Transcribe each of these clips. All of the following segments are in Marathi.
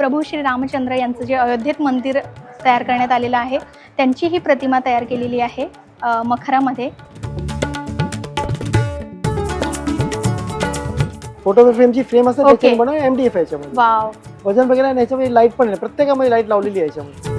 प्रभू श्री रामचंद्र यांचं जे अयोध्येत मंदिर तयार करण्यात आलेलं आहे त्यांची ही प्रतिमा तयार केलेली आहे मखरामध्ये। फोटो फ्रेमची फ्रेम असते त्याच्याने बनवलं MDF याच्यामध्ये। वाव, वजन वगैरे आणि याच्यामध्ये लाईट पण आहे, प्रत्येकामध्ये लाईट लावलेली आहे याच्यामध्ये।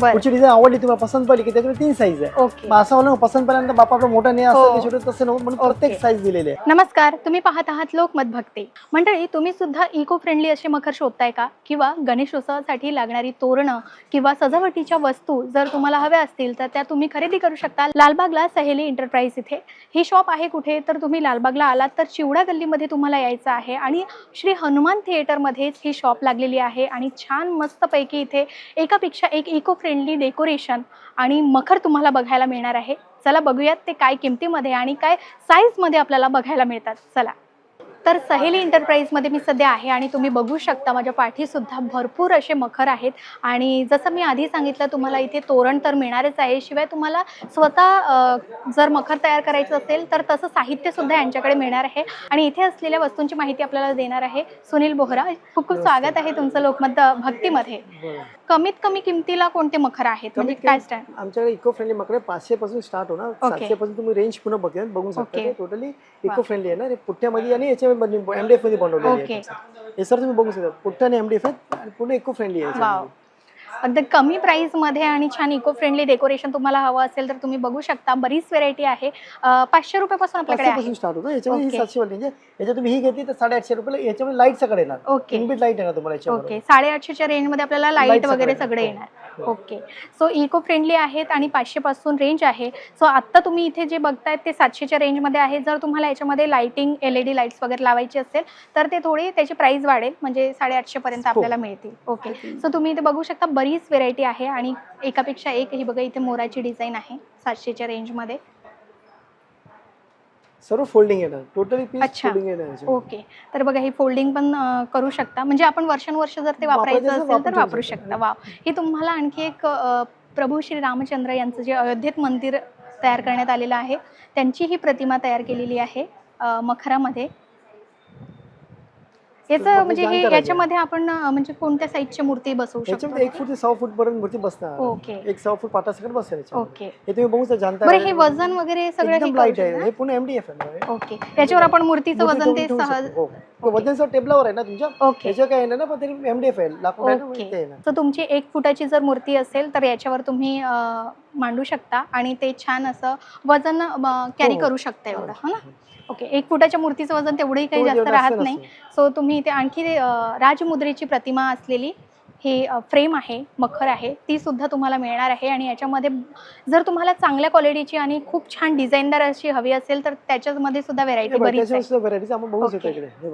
पुढची डिझाइन आवडली तुम्हाला, पसंत पडली की त्याच्यामध्ये 3 साईज आहे। मग असं होलं पसंत पडल्यानंतर बापा आपला मोठा नाही असं की छोटं तसं नको म्हणून प्रत्येक साईज दिलेली आहे। नमस्कार, तुम्ही पाहत आहात लोकमत भक्ती। मंडळी, तुम्ही सुद्धा इको फ्रेंडली असे मखर शोधताय का? किंवा गणेशोत्सवासाठी लागणारी तोरणं किंवा सजावटीच्या वस्तू जर तुम्हाला हव्या असतील तर त्या तुम्ही खरेदी करू शकता लालबागला सहेली एंटरप्राइज इथे। ही शॉप आहे कुठे तर तुम्ही लालबागला आलात तर चिवडा गल्लीमध्ये तुम्हाला यायचं आहे आणि श्री हनुमान थिएटरमध्येच ही शॉप लागलेली आहे आणि छान मस्तपैकी इथे एकापेक्षा एक इको फ्रेंडली डेकोरेशन आणि मखर तुम्हाला बघायला मिळणार आहे। चला बघूयात ते काय किमतीमध्ये आणि काय साईज मध्ये आपल्याला बघायला मिळतात। चला तर सहेली एंटरप्राइज मध्ये मी सध्या आहे आणि तुम्ही बघू शकता माझ्या पाठी सुद्धा भरपूर असे मखर आहेत आणि जसं मी आधी सांगितलं तुम्हाला इथे तोरण तर मिळणारच आहे, शिवाय तुम्हाला स्वतः जर मखर तयार करायचं असेल तर तसं साहित्य सुद्धा यांच्याकडे मिळणार आहे आणि इथे असलेल्या वस्तूंची माहिती आपल्याला देणार आहे सुनील बोहरा। खूप खूप स्वागत आहे तुमचं लोकमत भक्तीमध्ये। कमीत कमी किमतीला कोणते मखर आहेत, म्हणजे काय स्टँड? आमच्याकडे इको फ्रेंडली मखर 500 पासून स्टार्ट होणार, 700 पासून तुम्ही रेंज पुन्हा बघू शकता। टोटली इको फ्रेंडली आहे ना, पुठ्ठ्यामध्ये आणि याच्यामध्ये MDF मध्ये बनवलेली आहे। हे सर तुम्ही बघू शकता, पुठ्ठा आणि MDF आणि पूर्ण इको फ्रेंडली आहे। अगदी कमी प्राइस मध्ये आणि छान इको फ्रेंडली डेकोरेशन तुम्हाला हवं असेल तर तुम्ही बघू शकता बरीच व्हेरायटी आहे। 500 रुपयापासून आपल्याकडे आहे, स्टार्ट होतं। याच्यामध्ये 700 वाली म्हणजे याच्यात तुम्ही ही घेतली तर 850 रुपयाला याच्यामध्ये लाईट सगळे येणार। इनबिल्ट लाईट येणार तुम्हाला याच्यामध्ये। 850 च्या रेंज मध्ये आपल्याला लाईट वगैरे सगळे येणार। ओके, सो इको फ्रेंडली आहेत आणि 500 पासून रेंज आहे। सो आता तुम्ही इथे जे बघतायत ते 700 च्या रेंज मध्ये आहे। जर तुम्हाला याच्यामध्ये लाइटिंग LED लाईट्स वगैरे लावायची असेल तर ते थोडी त्याची प्राइस वाढेल, म्हणजे 850 पर्यंत आपल्याला मिळतील। ओके, सो तुम्ही इथे बघू शकता बरीच व्हेरायटी आहे आणि एकापेक्षा एक ही बघा इथे मोराची डिझाइन आहे 700 च्या रेंज मध्ये। सर्व फोल्डिंग येणार, टोटली पीस फोल्डिंग येणार। ओके, तर बघा ही फोल्डिंग पण करू शकता, म्हणजे आपण वर्षानुवर्ष जर ते वापरायचं असेल तर वापरू शकता। वाव, ही तुम्हाला आणखी एक प्रभू श्री रामचंद्र यांचं जे अयोध्येत मंदिर तयार करण्यात आलेलं आहे त्यांची ही प्रतिमा तयार केलेली आहे मखरामध्ये। याचं म्हणजे हे याच्यामध्ये आपण म्हणजे कोणत्या साईजची मूर्ती बसवू शकतो? याच्यामध्ये 1 फूट ते 6 फूट पर्यंत मूर्ती बसणार। ओके, 1 फूट पाटासकट बसेल याच्यामध्ये। ओके, हे तुम्ही बघू शकता जानता। बरं हे वजन वगैरे सगळं एकदम लाईट आहे, हे पूर्ण MDF आहे। ओके, याच्यावर आपण मूर्तीचं वजन ते सहज वजनचं टेबलावर आहे ना तुमच्या, याचं काय आहे ना, पण ते MDF आहे लाकूड आहे ना। तर तुमची 1 फुटाची जर मूर्ती असेल तर याच्यावर तुम्ही मांडू शकता आणि ते छान असं वजन कॅरी करू शकता एवढं, हो ना? ओके, 1 फुटाच्या मूर्तीचं वजन तेवढंही काही जास्त राहत नाही। सो तुम्ही इथे आणखी राजमुद्रेची प्रतिमा असलेली ही फ्रेम आहे, मखर आहे, ती सुद्धा तुम्हाला मिळणार आहे आणि याच्यामध्ये जर तुम्हाला चांगल्या क्वालिटीची आणि खूप छान डिझाईनदार अशी हवी असेल तर त्याच्यामध्ये सुद्धा व्हेरायटी बरीच आहे।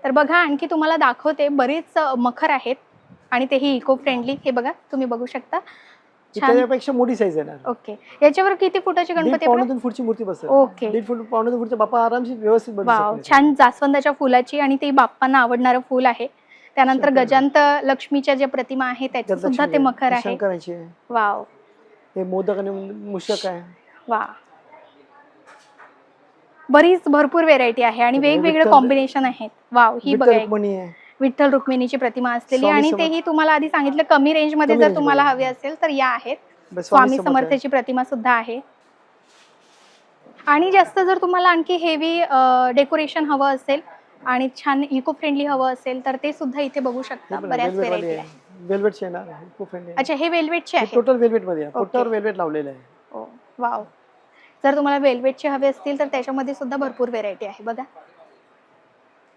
तर बघा आणखी तुम्हाला दाखवते, बरेच मखर आहेत आणि तेही इको फ्रेंडली। हे बघा तुम्ही बघू शकता, त्याच्यापेक्षा मोठी साईज आहे ना। ओके, याच्यावर किती फुटाची गणपती? 1.5 फूटची मूर्ती बसेल। ओके, 1.5 फूट 1.5 फूटचा बाप्पा आरामशीर व्यवस्थित बनवू शकतो। वाव, छान जास्वंदाच्या फुलाची आणि ते बाप्पांना आवडणारं फूल आहे। त्यानंतर गजांत लक्ष्मीच्या ज्या प्रतिमा आहे त्याची सुद्धा ते मखर आहे। शंकराची आहे। वाव, हे मोदक आणि मूषक आहे। वा, बरीच भरपूर व्हेरायटी आहे आणि वेगवेगळे कॉम्बिनेशन आहेत। वाव, ही बघा विठ्ठल रुक्मिणीची प्रतिमा असलेली आणि तेही तुम्हाला आधी सांगितलं कमी रेंज मध्ये जर तुम्हाला हवी असेल तर या आहेत। स्वामी समर्थाची प्रतिमा सुद्धा आहे आणि जास्त जर तुम्हाला आणखी हेवी डेकोरेशन हवं असेल आणि छान इको फ्रेंडली हवं असेल तर ते सुद्धा इथे बघू शकता, बऱ्याच व्हेरायटी आहे। वेल्वेटचे आहे ना, इको फ्रेंडली। अच्छा, हे वेल्वेटचे आहे, टोटल वेल्वेट मध्ये आहे, पोटावर वेल्वेट लावलेलं आहे। ओ वाव, जर तुम्हाला वेल्वेटचे हवे असतील तर त्याच्यामध्ये सुद्धा भरपूर व्हेरायटी आहे। बघा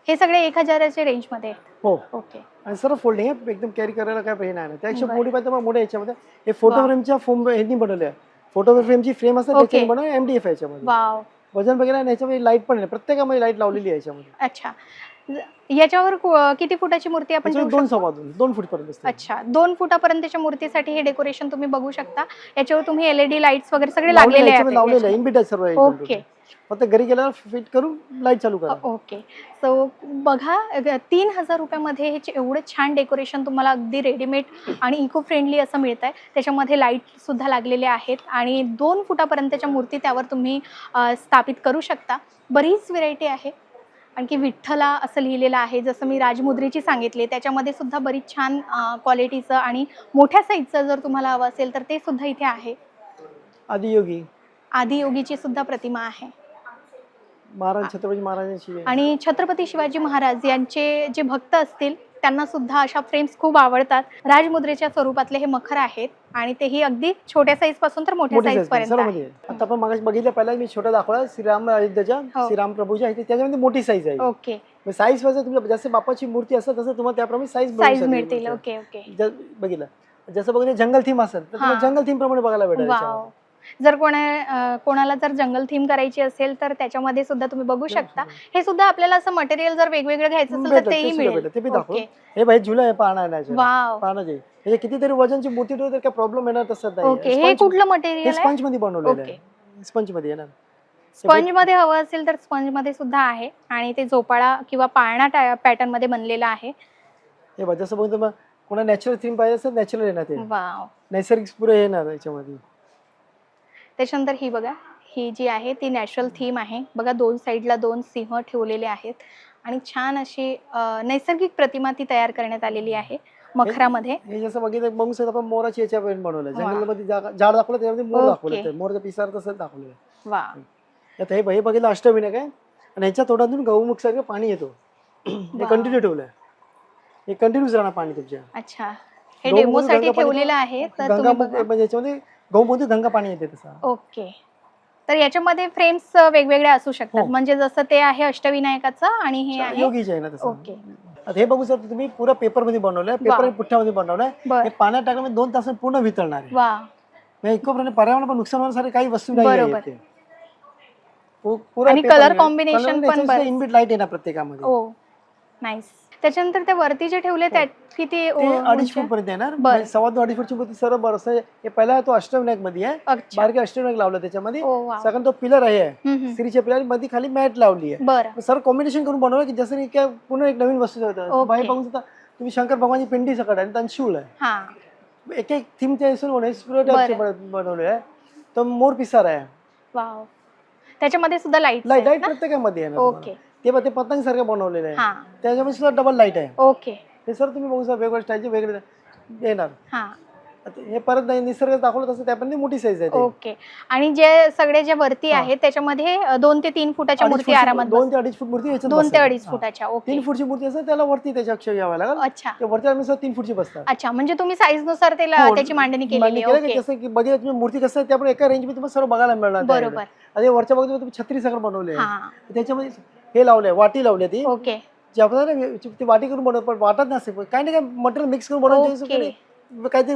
हे सगळे 1000 च्या रेंज मध्ये आहेत। हो, ओके, आणि सर्व फोल्डिंग आहे, एकदम कॅरी करायला काय हे नाही ना। त्यापेक्षा मोठी पाहिजे तर मोठ्या याच्यामध्ये हे फोटो फ्रेमच्या फोम ह्यांनी बनवले आहे। फोटो फ्रेमची फ्रेम असते त्याच्याने बनवले MDF याच्यामध्ये। वाव, वजन वगैरे आणि याच्यामध्ये लाईट पण आहे, प्रत्येकामध्ये लाईट लावलेली आहे याच्यामध्ये। अच्छा, याच्यावर किती फुटाची मूर्ती आपण? 2 फूट पर्यंत। अच्छा, 2 फुटापर्यंतच्या मूर्तीसाठी हे डेकोरेशन तुम्ही बघू शकता। याच्यावर तुम्ही LED लाईट्स वगैरे सगळे लागलेले आहेत, इनबिल्ट आहे सर्व। ओके, फक्त घरी गेल्यावर फिट करून लाईट चालू करा। ओके, सो बघा 3000 रुपयामध्ये हे एवढं छान डेकोरेशन तुम्हाला अगदी रेडीमेड आणि इको फ्रेंडली असं मिळत आहे। त्याच्यामध्ये लाईट सुद्धा लागलेले आहेत आणि 2 फुटापर्यंतच्या मूर्ती त्यावर तुम्ही स्थापित करू शकता। बरीच व्हेरायटी आहे आणखी विठ्ठला असं लिहिलेलं आहे, जसं मी राजमुद्रेची सांगितले त्याच्यामध्ये सुद्धा बरीच छान क्वालिटीचं आणि मोठ्या साईजचं जर तुम्हाला हवं असेल तर ते सुद्धा इथे आहे. आदियोगी आदियोगीची सुद्धा प्रतिमा आहे. महाराज छत्रपती महाराजांची आहे. आणि छत्रपती शिवाजी महाराज यांचे जे भक्त असतील त्यांना सुद्धा अशा फ्रेम्स खूप आवडतात. राजमुद्रेच्या स्वरूपातले हे मखर आहेत आणि तेही अगदी छोट्या साईज पासून तर मोठ्या साईज पर्यंत आहे. आता आपण मागाशी बघितलं, पहिला मी छोटा दाखवला श्रीराम अयोध्येच्या श्रीराम प्रभूच्या आहे, त्याच्यामध्ये मोठी साईज आहे. ओके. साईज वाईज तुम्ही जसं बापाची मूर्ती असतं तसं तुम्हाला त्याप्रमाणे साईज मिळतील. Okay okay. बघितलं जसं बघितलं जंगल थीम असेल तर तुम्हाला जंगल थीम प्रमाणे बघायला भेटेल. जर कोणाला जर जंगल थीम करायची असेल तर त्याच्यामध्ये सुद्धा तुम्ही बघू शकता. हे सुद्धा आपल्याला असं मटेरियल जर वेगवेगळं घ्यायचं असेल तर तेही मिळेल. ते बी दाखव. हे भाई झुला आहे पाहण्याचे. वाव. पाहण्याचे हे कितीतरी वजनची मूर्ती ठेवली तर काय प्रॉब्लेम येणार तसं नाही. ओके. हे कुठलं मटेरियल आहे? स्पंज मध्ये बनवलेलं आहे. स्पंज मध्ये येणार. स्पंज मध्ये हवं असेल तर स्पंज मध्ये सुद्धा आहे आणि ते झोपाळा किंवा पाळणा पॅटर्न मध्ये बनलेलं आहे. हे बघ जसं बघतो कोणा नॅचरल थीम पाहिजे असेल नॅचरल येणार ते. वाव. नैसर्गिक पुरे येणार याच्यामध्ये. त्याच्यानंतर ही बघा, ही जी आहे ती नॅचरल थीम आहे. बघा दोन साईडला 2 सिंह ठेवलेले आहेत आणि छान अशी नैसर्गिक प्रतिमा ती तयार करण्यात आलेली आहे मखरामध्ये. हे जसं बघितलं बघू शकतो आपण मोराची याच्यावर बनवलं. जंगलामध्ये झाड दाखवलं त्यामध्ये मोर दाखवलं. मोरचा पिसार तसंच दाखवलं. वा. आता हे बघितलं अष्टमी नाही काय आणि ह्याच्या तोंडातून गौमुख सारखं पाणी येतो. हे कंटिन्यू ठेवलंय. हे कंटिन्यूच राहणार पाणी तुमच्या. अच्छा. हे डेमो साठी ठेवलेलं आहे तर तुम्ही बघा. म्हणजे याच्यामध्ये गौमुख गंगा पाणी येते तसं. ओके. तर याच्यामध्ये फ्रेम्स वेगवेगळ्या असू शकतात. म्हणजे जसं ते आहे अष्टविनायकाचं आणि हे आहे योगीचे आहे ना तसं. ओके. आता हे बघू शकता तुम्ही पुरा पेपर मध्ये बनवलंय. पेपर पुठ्ठ्यामध्ये बनवलंय. हे पाण्यात टाकल्यामुळे 2 तासात पूर्ण वितळणार आहे. वा. म्हणजे इको पर्यावरण पण नुकसान होण्यासाठी काही वस्तू नाही आहे. आणि कलर कॉम्बिनेशन पण इनबिट लाईट येणार प्रत्येकामध्ये. ओ नाईस. त्याच्यानंतर ते वरती जे ठेवले त्यात किती 2.5 फूट पर्यंत येणार. 2.5 फूटची मूर्ती सर्व बरं. हे पहिला तो अष्टविनायक मध्ये आहे. बारके अष्टविनायक लावलं त्याच्यामध्ये. सगळं तो पिलर आहे स्त्रीच्या पिलर मध्ये खाली मॅट लावली आहे. सर्व कॉम्बिनेशन करून बनवलं की जसं की पुन्हा एक नवीन वस्तू होतं. बाहेर बघून सुद्धा तुम्ही शंकर भगवानची पिंडी सकट आहे आणि शिवल आहे. एक एक थीमच्या बनवले आहे. तो मोर पिसार आहे. वाव. त्याच्यामध्ये सुद्धा लाईट प्रत्येकामध्ये आहे. ओके. ते पतंग सारखं बनवलेलं आहे. त्याच्यामध्ये सुद्धा डबल लाईट आहे. ओके. हे सर तुम्ही बघू शकता वेगवेगळ्या स्टाईलचे वेगळे येणार. हे परत निसर्ग दाखवलं तसं त्यापर्यंत मोठी साईज आहे. ओके. आणि जे सगळे जे वरती आहेत त्याच्यामध्ये 2 ते 3 फुटाच्या मूर्ती आरामात. 2 ते 2.5 फूट मूर्ती. 2 ते 2.5 फुटाच्या. ओके. 3 फूटची मूर्ती असेल त्याला वरती त्याच्या अक्षर घ्यावा लागेल. अच्छा. ते वरती आम्ही 3 फूटची बसतात. अच्छा. म्हणजे तुम्ही साईज नुसार त्याची मांडणी केलेली आहे. जसं की बघितलं तुम्ही मूर्ती कसं आहे त्यामुळे एका रेंज मध्ये तुम्हाला सर्व बघायला मिळणार. बरोबर. आणि वरच्या बाजूला तुम्ही छत्री सगळं बनवले. त्याच्यामध्ये हे लावलंय वाटी लावली ती. ओके. जे आपण ती वाटी करून बनवत पण वाटत नसेल काही नाही काय मटेरियल मिक्स करून बनवतो काहीतरी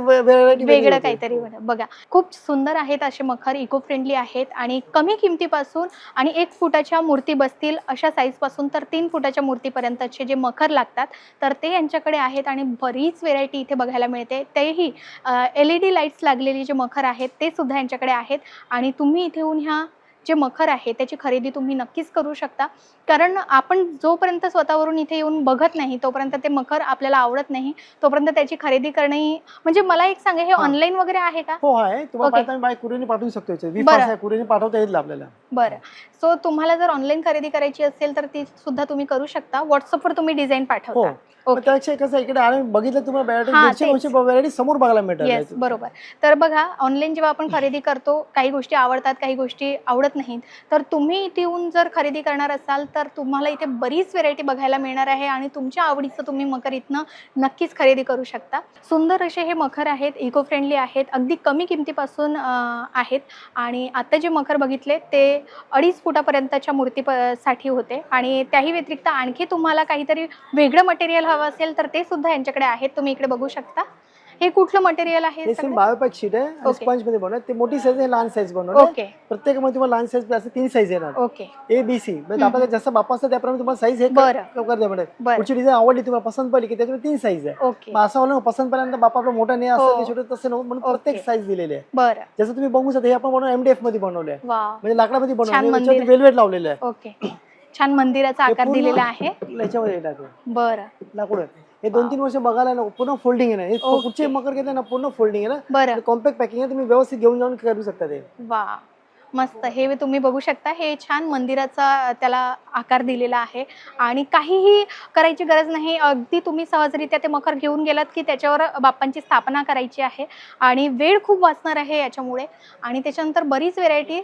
वेगळं काहीतरी. बघा खूप सुंदर आहेत असे मखर. इको फ्रेंडली आहेत आणि कमी किमतीपासून आणि 1 फुटाच्या मूर्ती बसतील अशा साईज पासून तर 3 फुटाच्या मूर्तीपर्यंतचे जे मखर लागतात तर ते यांच्याकडे आहेत. आणि बरीच व्हेरायटी इथे बघायला मिळते. तेही LED लाईट्स लागलेले जे मखर आहेत ते सुद्धा यांच्याकडे आहेत. आणि तुम्ही इथे येऊन ह्या जे मखर आहे त्याची खरेदी तुम्ही नक्कीच करू शकता. कारण आपण जोपर्यंत स्वतःवरून इथे येऊन बघत नाही तोपर्यंत ते मखर आपल्याला आवडत नाही. तोपर्यंत त्याची खरेदी करणे म्हणजे मला एक सांगा हे ऑनलाईन वगैरे आहे का? हो आहे. तुम्हाला बाय कुरिअरने पाठवू शकतो. कुरिअरने पाठवता येईल आपल्याला. बरं. सो तुम्हाला जर ऑनलाईन खरेदी करायची असेल तर ती सुद्धा तुम्ही करू शकता. व्हॉट्सअपवर तुम्ही डिझाईन पाठवता. त्यापेक्षा कसं इकडे आम्ही बघितलं तुम्हाला व्हरायटी समोर बघायला मिळतात. येस बरोबर. तर बघा ऑनलाईन जेव्हा आपण खरेदी करतो काही गोष्टी आवडतात काही गोष्टी आवडत नाहीत. तर तुम्ही इथे येऊन जर खरेदी करणार असाल तर तुम्हाला इथे बरीच व्हेरायटी बघायला मिळणार आहे आणि तुमच्या आवडीचं तुम्ही मखर इथनं नक्कीच खरेदी करू शकता. सुंदर असे हे मखर आहेत. इको फ्रेंडली आहेत. अगदी कमी किमतीपासून आहेत. आणि आता जे मखर बघितले ते 2.5 फुटापर्यंतच्या मूर्तीसाठी होते. आणि त्याही व्यतिरिक्त आणखी तुम्हाला काहीतरी वेगळं मटेरियल हवं असेल तर ते सुद्धा यांच्याकडे आहेत. तुम्ही इकडे बघू शकता. हे कुठलं मटेरियल आहे? बायोपॅक शीट आहे. स्पंज मध्ये बनवलं. ते मोठी साईज आहे लहान साईज बनवलं. ओके. प्रत्येकामध्ये तुम्हाला लहान साईज असं 3 साईज येणार. ओके. ABC म्हणजे आपल्याला जसं बापा असतं त्याप्रमाणे तुम्हाला साईज हे पुढची डिझाईन आवडली तुम्हाला पसंत पडली की त्याच्यामध्ये 3 साईज आहे. असं वाटलं पसंत पडल्यानंतर बापा आपला मोठा नाही असं छोटं तसं नव्हतं म्हणून प्रत्येक साईज दिलेली आहे. बरं. जसं तुम्ही बघू शकता हे आपण बनवलं MDF मध्ये बनवलं आहे. म्हणजे लाकडामध्ये बनवलं. वेलवेट लावलेलं आहे. ओके. छान मंदिराचा आकार दिलेला आहे. याच्यामध्ये बरं. लाकूड हे 2-3 वर्ष बघायला ना पूर्ण फोल्डिंग आहे ना. पुढचे मकर घेतले ना पूर्ण फोल्डिंग आहे ना. कॉम्पॅक्ट पॅकिंग आहे. तुम्ही व्यवस्थित घेऊन जाऊन करू शकता ते. वा मस्त. हे तुम्ही बघू शकता, हे छान मंदिराचा त्याला आकार दिलेला आहे आणि काहीही करायची गरज नाही. अगदी तुम्ही सहजरित्या ते मखर घेऊन गेलात की त्याच्यावर बाप्पांची स्थापना करायची आहे आणि वेळ खूप वाचणार आहे याच्यामुळे. आणि त्याच्यानंतर बरीच व्हेरायटी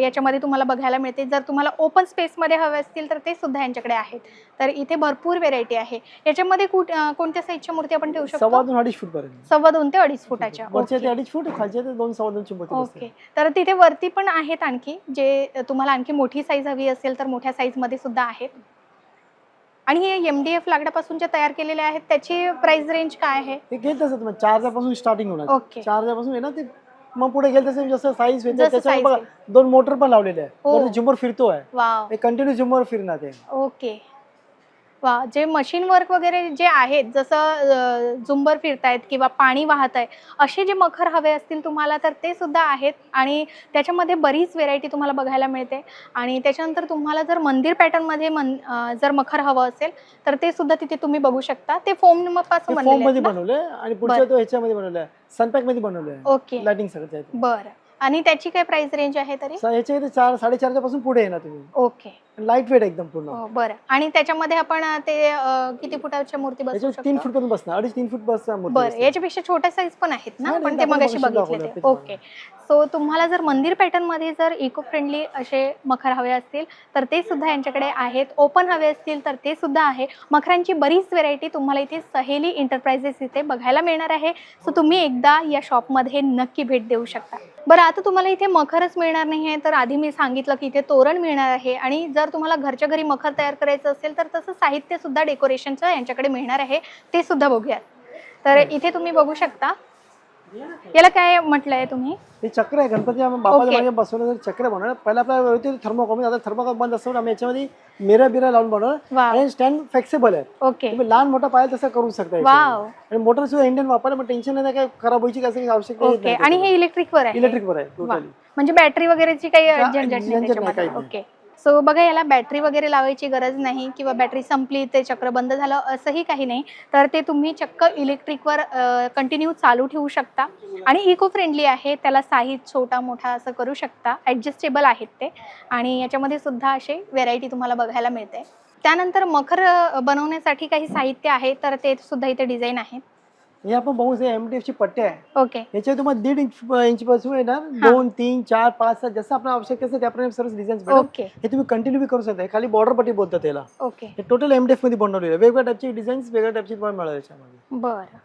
याच्यामध्ये तुम्हाला बघायला मिळते. जर तुम्हाला ओपन स्पेसमध्ये हवे असतील तर ते सुद्धा यांच्याकडे आहेत. तर इथे भरपूर व्हेरायटी आहे. याच्यामध्ये कोणत्या साईजच्या मूर्ती आपण ठेवू शकतो? 2.5 फूट पर्यंत. 2.5 ते 2.5 फुटाच्या. वरचे ते 2.5 फूट, खालचे ते 2.25 मूर्ती बसते. ओके. तर तिथे वरती पण आहेत आणखी, जे तुम्हाला आणखी मोठी साईज हवी असेल तर मोठ्या साईजमध्ये सुद्धा आहेत. आणि हे MDF लाकडापासून जे तयार केलेले आहेत त्याची प्राइस रेंज काय आहे? ते घेत तसं तुम्हाला 4,000 पासून स्टार्टिंग होणार. ओके. 4,000 पासून आहे ना ते, मग पुढे गेल तसं जसं साईज होते जसं त्याच्यावर size बघा होईल. 2 मोटर पण लावलेले आहे. हो. वरती झुंबर फिरतोय. वाव. हे कंटिन्यू झुंबर फिरणार ते. ओके. वा, जे मशीन वर्क वगैरे जे आहेत, जसं झुंबर फिरतायत किंवा पाणी वाहत आहे, असे जे मखर हवे असतील तुम्हाला तर ते सुद्धा आहेत. आणि त्याच्यामध्ये बरीच व्हेरायटी तुम्हाला बघायला मिळते. आणि त्याच्यानंतर तुम्हाला जर मंदिर पॅटर्नमध्ये जर मखर हवं असेल तर ते सुद्धा तिथे तुम्ही बघू शकता. ते फोम पासून फॉर्म बनलेले मध्ये आहेत ना? बनवलंय आणि पुढच्या तो ह्याच्यामध्ये बनवलंय, सनपॅक मध्ये बनवलंय. ओके. लाइटिंग सगळं आहे. बरं. आणि त्याची काय प्राइस रेंज आहे तरी? ह्याच्या इथे 4-4.5 पासून पुढे येणार तुम्ही. ओके. लाईट वेट एकदम पूर्ण. हो, बरं. आणि त्याच्यामध्ये आपण ते किती फुटाच्या मूर्ती बसवू याच्यात 3 शकतो? फूट पासून बसणार, 2.5-3 फूट बसणार मूर्ती बरं. बसते. याच्यापेक्षा छोट्या साईज पण आहेत ना? नाही, पण नाही, ते आपण मगाशी मगाशी बघितले दाखवलं ते. ते. ओके. सो तुम्हाला जर मंदिर पॅटर्न मध्ये जर इको फ्रेंडली असे मखर हवे असतील तर ते सुद्धा यांच्याकडे आहेत. ओपन हवे असतील तर ते सुद्धा आहे. मखरांची बरीच व्हेरायटी तुम्हाला इथे सहेली एंटरप्राइजेस इथे बघायला मिळणार आहे. सो तुम्ही एकदा या शॉपमध्ये नक्की भेट देऊ शकता. बरं, आता तुम्हाला इथे मखरच मिळणार नाही आहे तर आधी मी सांगितलं की इथे तोरण मिळणार आहे. आणि जर तुम्हाला घरच्या घरी मखर तयार करायचं असेल तर तसं साहित्य सुद्धा डेकोरेशनचं यांच्याकडे मिळणार आहे. ते सुद्धा बघूयात. तर इथे तुम्ही बघू शकता. याला काय म्हटलंय तुम्ही? हे चक्र आहे, गणपती बाप्पाच्या ओके. मागे बसवलं चक्र बनवलं. पहिला आपल्याला होते थर्मोकॉल, आता थर्मोकॉल बंद असतो. आम्ही याच्यामध्ये मिरर बिरर लावून बनवलं. वाव. आणि स्टँड फ्लेक्सिबल आहे. ओके. तुम्ही लहान मोठा पाहिजे तसं करू शकता याच्यामध्ये. वाव. आणि मोटर सुद्धा इंडियन वापरलं, पण टेन्शन नाही, काय खराब व्हायची काही आवश्यकता येत ओके. नाही. आणि हे इलेक्ट्रिकवर आहे? इलेक्ट्रिकवर आहे वा. टोटली. म्हणजे बॅटरी वगैरेची काही झंझट नाही झंझट नाही, त्याच्यामध्ये. काही नाही. ओके. सो बघा, याला बॅटरी वगैरे लावायची गरज नाही किंवा बॅटरी संपली ते चक्र बंद झालं असंही काही नाही. तर ते तुम्ही चक्क इलेक्ट्रिकवर कंटिन्यू चालू ठेवू शकता. आणि इको फ्रेंडली आहे. त्याला साईज छोटा मोठा असं करू शकता. ॲडजस्टेबल आहेत ते. आणि याच्यामध्ये सुद्धा असे व्हेरायटी तुम्हाला बघायला मिळते. त्यानंतर मखर बनवण्यासाठी काही साहित्य आहे तर ते सुद्धा इथे डिझाईन आहेत. हे आपण बघू शकतो, MDF ची पट्टी आहे. ओके. याच्यावर तुम्हाला 1.5 इंच पासून येणार, 2, 3, 4, 5, 6 जसं आपल्याला आवश्यक असेल त्याप्रमाणे सर्व डिझाईन भेटेल. ओके. हे तुम्ही कंटिन्यू करू शकता. खाली बॉर्डर पट्टी बोलतात त्याला. ओके. हे टोटल MDF मध्ये बनवलेलं आहे. वेगवेगळ्या टाईपचे डिझाईन्स, वेगळ्या टाईपचे तुम्हाला मिळेल याच्यामध्ये. बरं.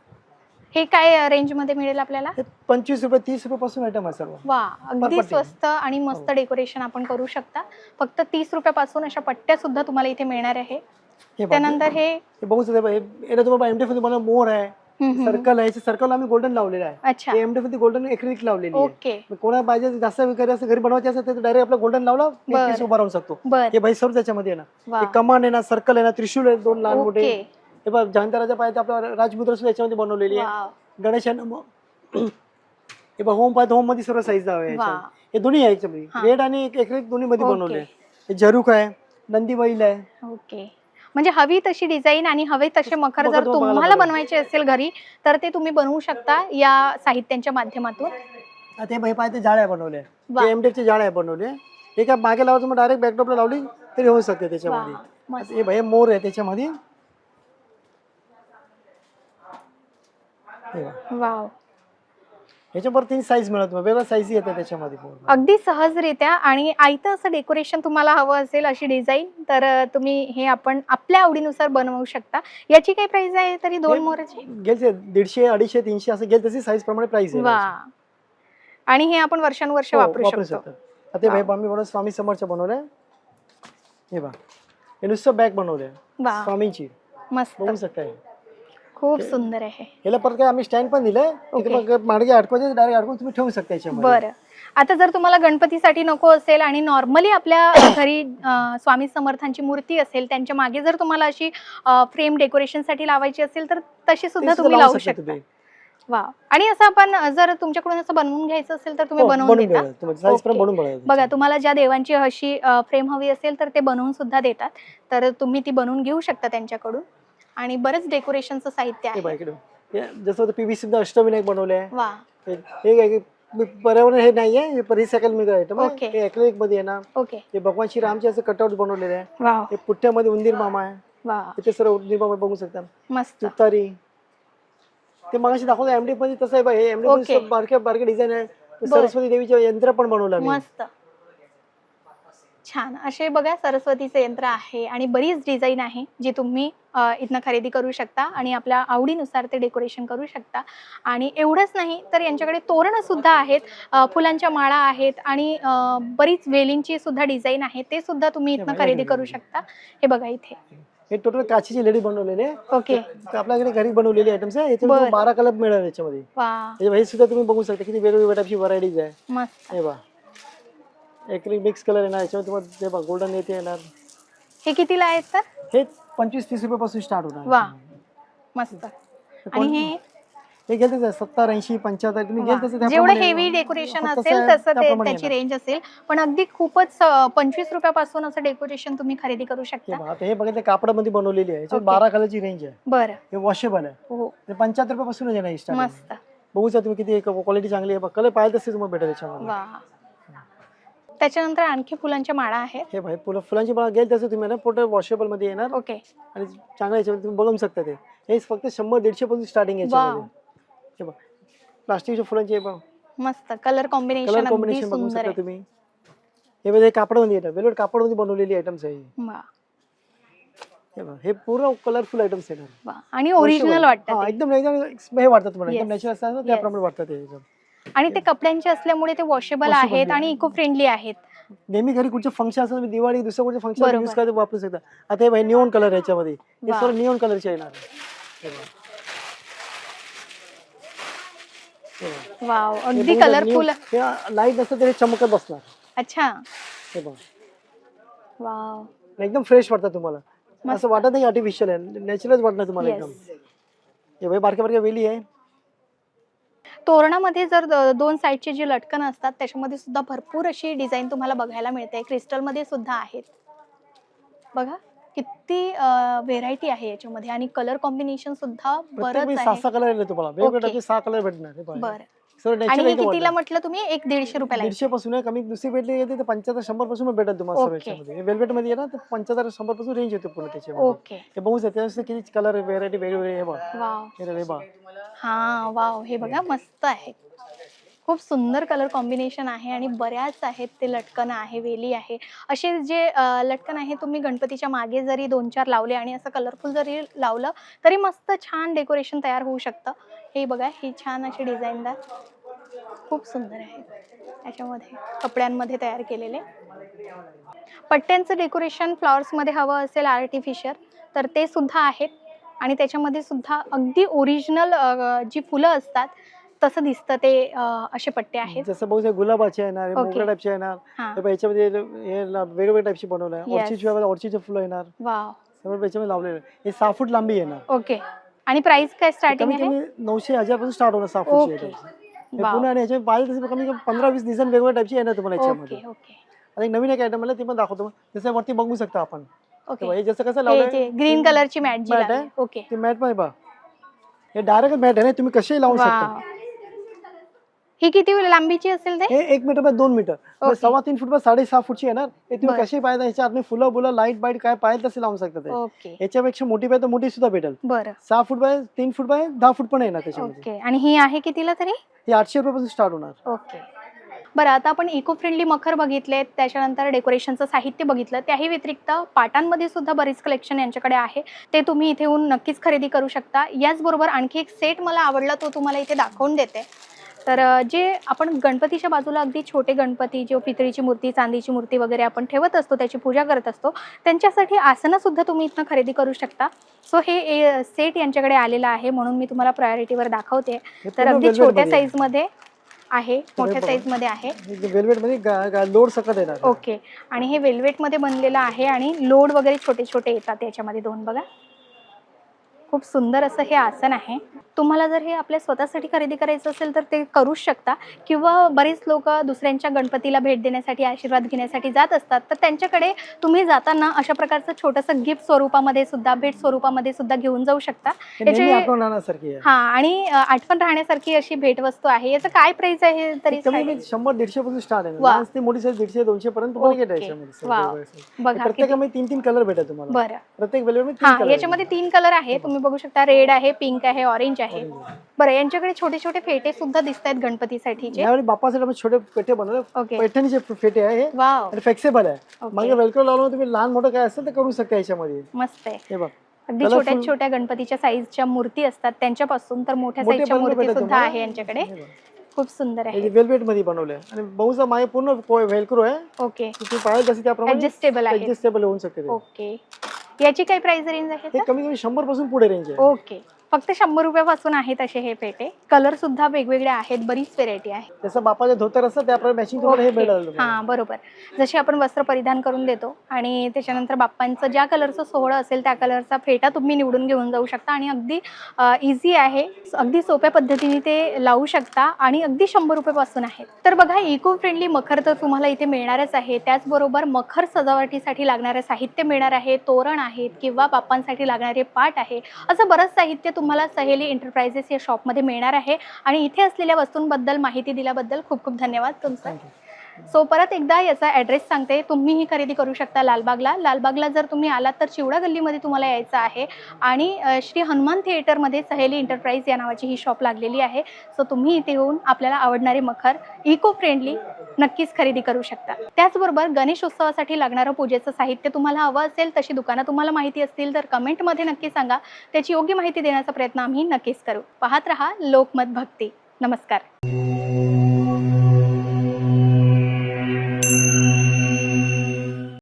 हे काय रेंजमध्ये मिळेल आपल्याला? हे 25 रुपये 30 रुपये पासून आयटम आहे सर्व. वा, अगदी पट्टी. स्वस्त आणि मस्त डेकोरेशन आपण करू शकता. फक्त 30 रुपयापासून अशा पट्ट्या सुद्धा तुम्हाला इथे मिळणार आहे. हे बघा. त्यानंतर हे हे बघू शकता. याला तुम्हाला MDF मध्ये बनवलं मोर आहे, सर्कल आहे. सर्कल आम्ही गोल्डन लावलेलं आहे. अच्छा. हे MDF मध्ये गोल्डन एक्रिलिक लावलेली आहे. ओके. मग कोणाला पाहिजे जास्त वगैरे असं घरी बनवायचे असेल तर डायरेक्ट आपलं गोल्डन लावलं, बरं. पीस उभा राहू शकतो. बर. हे भाई सर्व त्याच्यामध्ये आहे ना. वा. हे कमान आहे ना, सर्कल आहे ना, त्रिशूल आहे, 2 लहान मोठे. ओके. हे बघा, जयंतराजा पाहिजे आपला राजमुद्रा सुद्धा याच्यामध्ये बनवलेली आहे. वाव. गणेश हे बघा, होम पाहिजे होम मध्ये सर्व साईज आहे वा. हे दोन्ही आहे याच्यामध्ये. हा. रेड आणि एक्रिलिक दोन्ही मध्ये ओके. बनवले. हे जरूक आहे, नंदी बैल आहे. ओके. म्हणजे हवी तशी डिझाईन आणि हवे तसे मखर मखर जर तुम्हाला तुम्हाला बघा. बनवायचे असेल घरी तर ते तुम्ही बनवू शकता या साहित्यांच्या माध्यमातून. आता हे भाई पाहिजे जाळ्या बनवल्या. वा. हे MDF चे जाळ्या बनवले. हे काय मागे लावायचं मग डायरेक्ट बॅकड्रॉपला लावली तरी होऊ शकते त्याच्यामध्ये. वा, मस्त. आता हे भाई मोर आहे त्याच्यामध्ये. हे बघा. वाव. ह्याच्यावर 3 साईज मिळत, वेगवेगळ्या साईज येतात त्याच्यामध्ये पूर्ण. अगदी सहजरित्या. आणि आयतं असं डेकोरेशन तुम्हाला हवं असेल अशी डिझाईन तर तुम्ही हे आपण आपल्या आवडीनुसार बनवू शकता. याची काय प्राइस आहे तरी 2 मोराची? गेल 150, 250, 300 असं गेल तशी साईज प्रमाणे प्राइस आहे. वा. आणि हे आपण वर्षानुवर्ष हो, वापरू शकतो. आता हे भाई आम्ही बनवलं स्वामी समर्थच्या बनवलंय. हे बघा, हे नुसतं बॅग बनवलंय वा, स्वामींची, मस्त. बघू शकता. खूप सुंदर आहे. याला परत काय आम्ही स्टँड पण दिलंय. ओके. तिथे माडगे अडकवायचे, डायरेक्ट अडकवून तुम्ही ठेवू शकता याच्यामध्ये. बरं. आता जर तुम्हाला गणपतीसाठी नको असेल आणि नॉर्मली आपल्या घरी स्वामी समर्थांची मूर्ती असेल त्यांच्या मागे जर तुम्हाला अशी फ्रेम डेकोरेशनसाठी लावायची असेल तर तशी सुद्धा तुम्ही लावू शकता. वा. आणि असं आपण जर तुमच्याकडून असं बनवून घ्यायचं असेल तर तुम्ही बनवून देता? ओके. बघा, तुम्हाला ज्या देवांची अशी फ्रेम हवी असेल तर ते बनवून सुद्धा देतात. तर तुम्ही ती बनवून घेऊ शकता त्यांच्याकडून. आणि बरेच डेकोरेशनचं साहित्य आहे. जसं PVC सुद्धा अष्टविनायक बनवले. वा. हे पर्यावरण हे नाहीये, हे रिसायकल मिळतं आयटम आहे. ओके. हे ॲक्रिलिक मध्ये येणार. ओके. हे भगवान श्रीरामचे असं कटआउट बनवलेले आहे. वाव. हे पुठ्ठ्यामध्ये उंदीर मामा आहे. वा. इथे सर्व उंदीर मामा बघू शकता. मस्त. तुतारी ते मगाशी दाखवलं एमडीएफ मध्ये तसं आहे बघ. हे एमडीएफ ओके. मध्ये बारक्या बारक्या डिझाईन आहे. सरस्वती देवीचे यंत्र पण बनवलं आम्ही. मस्त छान असे बघा सरस्वतीचे यंत्र आहे आणि बरीच डिझाईन आहे जी तुम्ही इथनं खरेदी करू शकता आणि आपल्या आवडीनुसार ते डेकोरेशन करू शकता. आणि एवढंच नाही तर यांच्याकडे तोरणं सुद्धा आहेत, फुलांच्या माळा आहेत आणि बरीच वेलींची सुद्धा डिझाईन आहे, ते सुद्धा तुम्ही इथनं खरेदी करू शकता. हे बघा इथे हे टोटल काचेची लेडी बनवलेले आहे. ओके. आपल्याकडे घरी बनवलेली आयटम्स आहे. याच्यामध्ये 12 कलर मिळेल याच्यामध्ये. वा. हे सुद्धा तुम्ही बघू शकता किती वेगवेगळ्या टाईपची व्हरायटीज आहे. मस्त. हे बघा ॲक्रिलिक मिक्स कलर येणार याच्यामध्ये तुम्हाला हे बघा गोल्डन येते येणार. हे कितीला आहेत तर? हे 25-30 रुपयापासून स्टार्ट होणार. वा मस्त. आणि हे गेलं तसं 70, 80, 75 तुम्ही गेल तसं जेवढं हेवी डेकोरेशन असेल तसं त्याची रेंज असेल, पण अगदी खूपच 25 रुपयापासून असं डेकोरेशन तुम्ही खरेदी करू शकता. हे बघा ते कापडामध्ये बनवलेली आहे. याच्यात 12 कलरची रेंज आहे. बरं. हे वॉशेबल आहे. हो. ते 75 रुपयापासून येणार स्टार्ट. मस्त. बघू शकता तुम्ही किती क्वालिटी चांगली आहे. कलर पाहिजे तसे तुम्हाला भेटेल याच्यामध्ये. वा. त्याच्यानंतर आणखी फुलांच्या माळा आहेत. हे भाई फुलांची माळा गेल तसं तुम्ही ना पोट वॉशेबल मध्ये येणार. ओके. आणि चांगल्या याच्यामध्ये तुम्ही बघू शकता. ते हे फक्त 100-150 पासून स्टार्टिंग याच्यामध्ये. हे बघा प्लास्टिकच्या फुलांचे हे बघा मस्त कलर कॉम्बिनेशन अगदी बघू सुंदर शकता आहे. तुम्ही. हे बघा कापडामध्ये येतात, वेल्वेट कापडामध्ये बनवलेली आयटम्स आहे. वा. हे बघा हे पूर्ण कलरफुल आयटम्स येणार. वा. आणि ओरिजिनल वाटतं ते. एकदम हे वाटतं तुम्हाला Yes. एकदम नॅचरल असतात ना त्याप्रमाणे वाटतं ते एकदम. आणि ते कपड्यांचे असल्यामुळे ते वॉशेबल आहेत आणि इको फ्रेंडली आहेत. नेहमी घरी कुठचे फंक्शन असेल दिवाळी दुसरं कुठचे फंक्शन बरोबर. यूज करता वापरू शकता. आता हे भाई निऑन कलर याच्यामध्ये हे वा. सर्व निऑन कलरचे येणार. हे बघा. वाव अगदी कलरफुल. लाईट नसतं तरी चमकत बसणार. अच्छा. हे बघा वाव एकदम फ्रेश वाटतं तुम्हाला. असं वाटत नाही आर्टिफिशियल आहे, नॅचरलच वाटणार तुम्हाला एकदम. हे भाई बारक्या बारक्या वेली आहे. तोरणामध्ये जर दोन साईडचे जे लटकन असतात त्याच्यामध्ये सुद्धा भरपूर अशी डिझाईन तुम्हाला बघायला मिळते. क्रिस्टल मध्ये सुद्धा आहेत बघा किती व्हेरायटी आहे याच्यामध्ये आणि कलर कॉम्बिनेशन सुद्धा बरंच आहे. 6 कलर आहे तुम्हाला वेगवेगळे 6 कलर भेटणार. बरं. सर्व आणि हे कितीला म्हटलं तुम्ही? 150 रुपयाला. 150 पासून आहे. कमी दुसरी भेटली येते तर 75-100 पासून भेटेल तुम्हाला सर्व याच्यामध्ये. वेल्वेट मध्ये आहे ना तर 75-100 पासून रेंज येते पूर्ण त्याच्यामध्ये. ओके. हे बघू शकता त्याच्यात किती कलर व्हेरायटी वेगवेगळे आहे बघा. वाव. हे बघा. हा वाव हे बघा मस्त आहे. खूप सुंदर कलर कॉम्बिनेशन आहे आणि बऱ्याच आहेत ते लटकन आहे, वेली आहे. असे जे लटकन आहे तुम्ही गणपतीच्या मागे जरी 2-4 लावले आणि असं कलरफुल जरी लावलं तरी मस्त छान डेकोरेशन तयार होऊ शकतं. हे बघा ही छान अशी डिझाईनदार खूप सुंदर आहे. त्याच्यामध्ये कपड्यांमध्ये तयार केलेले पट्ट्यांचं डेकोरेशन फ्लॉवर्समध्ये हवं असेल आर्टिफिशियल तर ते सुद्धा आहेत. आणि त्याच्यामध्ये सुद्धा अगदी ओरिजिनल जी फुलं असतात तसं दिसतं ते असे पट्टे आहेत. जसं बघू गुलाबाचे येणार, मोगरा टाईपचे येणार. याच्यामध्ये हे वेगवेगळ्या टाईपची बनवलं आहे. ऑर्चिडचे फुलं येणार. वाव. सगळं याच्यामध्ये लावलेलं. हे 6 फूट लांबी येणार. ओके. आणि प्राइस काय स्टार्टिंग आहे? 900-1000 पासून स्टार्ट होणार 6 फूटची. पुन्हा आणि याच्या पाहिजे तसं कमी 15-20 डिझाईन वेगवेगळ्या टाईपची येणार तुम्हाला याच्यामध्ये. आता एक नवीन एक आयटम मला ते पण दाखवतो. जसं वरती बघू शकता आपण. हे जसं कसं लावलंय ग्रीन कलरची मॅट जी आहे. ओके. ते मॅट पण बघा हे डायरेक्ट मॅट आहे ना, तुम्ही कसेही लावू शकता. ही किती लांबीची असेल? ते हे 1 metre by 2 metre 3.25 foot by 6.5 फूटची येणार. हे तुम्ही कशी पाहिजे ह्याच्या आत फुलं बुलं लाईट बाईट काय पाहिजे तसे लावू शकता. याच्यापेक्षा मोठी पाहिजे तर मोठी सुद्धा भेटेल. बरं. 6 फूट बाय 3 फूट बाय 10 फूट पण येणार त्याच्यामध्ये. ओके. आणि ही आहे कितीला तरी? ही 800 रुपयापासून स्टार्ट होणार. ओके. बरं आता आपण इको फ्रेंडली मखर बघितलेत, त्याच्यानंतर डेकोरेशनचं साहित्य बघितलं. त्याही व्यतिरिक्त पाटांमध्ये सुद्धा बरीच कलेक्शन यांच्याकडे आहे. ते तुम्ही इथे येऊन नक्कीच खरेदी करू शकता. याचबरोबर आणखी एक सेट मला आवडला तो तुम्हाला इथे दाखवून देते. तर जे आपण गणपतीच्या बाजूला अगदी छोटे गणपती जे पितळीची मूर्ती, चांदीची मूर्ती वगैरे आपण ठेवत असतो, त्याची पूजा करत असतो, त्यांच्यासाठी आसनं सुद्धा तुम्ही इथनं खरेदी करू शकता. सो हे सेट यांच्याकडे आलेला आहे म्हणून मी तुम्हाला प्रायोरिटीवर दाखवते. तर अगदी छोट्या साईजमध्ये आहे, मोठ्या साईजमध्ये आहे. वेल्वेट मध्ये लोड सकट येणार. ओके. आणि हे वेल्वेट मध्ये बनलेलं आहे आणि लोड वगैरे छोटे छोटे येतात याच्यामध्ये 2 बघा. खूप सुंदर असं हे आसन आहे. तुम्हाला जर हे आपल्या स्वतःसाठी खरेदी करायचं असेल तर ते करूच शकता, किंवा बरीच लोक दुसऱ्यांच्या गणपतीला भेट देण्यासाठी, आशीर्वाद घेण्यासाठी जात असतात, तर त्यांच्याकडे तुम्ही जाताना अशा प्रकारचं छोटंसं गिफ्ट स्वरूपामध्ये सुद्धा, भेट स्वरूपामध्ये सुद्धा घेऊन जाऊ शकता. नेहमी आठवण राहण्यासारखी आहे. हा, आणि आठवण राहण्यासारखी अशी भेटवस्तू आहे. याचं काय प्राइस आहे तरी? कमी 100-150 पासून स्टार्ट आहे. वा. लहान ते मोठी साईज 150-200 पर्यंत तुम्हाला ओके. भेटेल याच्यामध्ये. वाव. बघा प्रत्येकामध्ये 3-3 कलर भेटेल तुम्हाला. बरं. प्रत्येक वेळेमध्ये 3 हा, कलर. याच्यामध्ये 3 कलर आहे. तुम्ही बघू शकता, रेड आहे, पिंक आहे, ऑरेंज आहे. बरं, यांच्याकडे छोटे छोटे फेटे सुद्धा दिसत आहेत गणपतीसाठीचे. यावेळी बाप्पासाठी आपण छोटे पेटे बनवले. ओके. पैठणीचे फेटे आहे हे. वाव, आणि फ्लेक्सिबल आहे. ओके. मागे वेलक्रो लावून तुम्ही लहान मोठं काय असेल ते करू शकता याच्यामध्ये. मस्त आहे. हे बघ, अगदी Colourful. छोट्या छोट्या गणपतीच्या साईजच्या मूर्ती असतात त्यांच्यापासून तर मोठ्या मोठे साईजच्या बनवून मूर्ती भेटेल सुद्धा तुम्हाला. आहे यांच्याकडे. हे बघ. खूप सुंदर आहे. हे वेलवेट मध्ये बनवले आणि बहुसा मागे पूर्ण वेलक्रो आहे. ओके. तुम्ही पाहिजे तसे त्याप्रमाणे ऍडजस्टेबल आहे. ऍडजस्टेबल होऊ शकते ते. ओके. याची काय प्राइस रेंज आहे हे सर? कमी कमी 100 पासून पुढे रेंज आहे. ओके. फक्त 100 रुपयापासून आहेत असे हे पेटे. कलर सुद्धा वेगवेगळे आहेत, बरीच व्हेरायटी आहे. जसं बापाचे धोतर असतं त्याप्रमाणे मॅचिंग तुम्हाला हे मिळेल. हा, बरोबर. जसे आपण वस्त्र परिधान करून देतो आणि त्याच्यानंतर बाप्पांचं ज्या कलरचं सोहळं असेल त्या कलरचा फेटा तुम्ही निवडून घेऊन जाऊ शकता आणि अगदी इझी आहे. अगदी सोप्या पद्धतीने ते लावू शकता आणि अगदी 100 रुपयापासून आहेत. तर बघा, इको फ्रेंडली मखर तर तुम्हाला इथे मिळणारच आहे. त्याचबरोबर मखर सजावटीसाठी लागणारे साहित्य मिळणार आहे. तोरण आहेत किंवा बाप्पांसाठी लागणारे पाट आहे. असं बरंच साहित्य तुम्हाला सहेली एंटरप्राइजेस या शॉपमध्ये मिळणार आहे. आणि इथे असलेल्या वस्तूंबद्दल माहिती दिल्याबद्दल खूप खूप धन्यवाद तुमचा. सो परत एकदा याचा ॲड्रेस सांगते. तुम्हीही खरेदी करू शकता लालबागला. लालबागला जर तुम्ही आलात तर चिवडा गल्लीमध्ये तुम्हाला यायचं आहे आणि श्री हनुमान थिएटरमध्ये सहेली एंटरप्राइज या नावाची ही शॉप लागलेली आहे. सो तुम्ही इथे येऊन आपल्याला आवडणारे मखर इको फ्रेंडली नक्कीच खरेदी करू शकता. त्याचबरोबर गणेशोत्सवासाठी लागणारं पूजेचं साहित्य तुम्हाला हवं असेल, तशी दुकानं तुम्हाला माहिती असतील तर कमेंटमध्ये नक्की सांगा. त्याची योग्य माहिती देण्याचा प्रयत्न आम्ही नक्कीच करू. पाहत रहा लोकमत भक्ती. नमस्कार.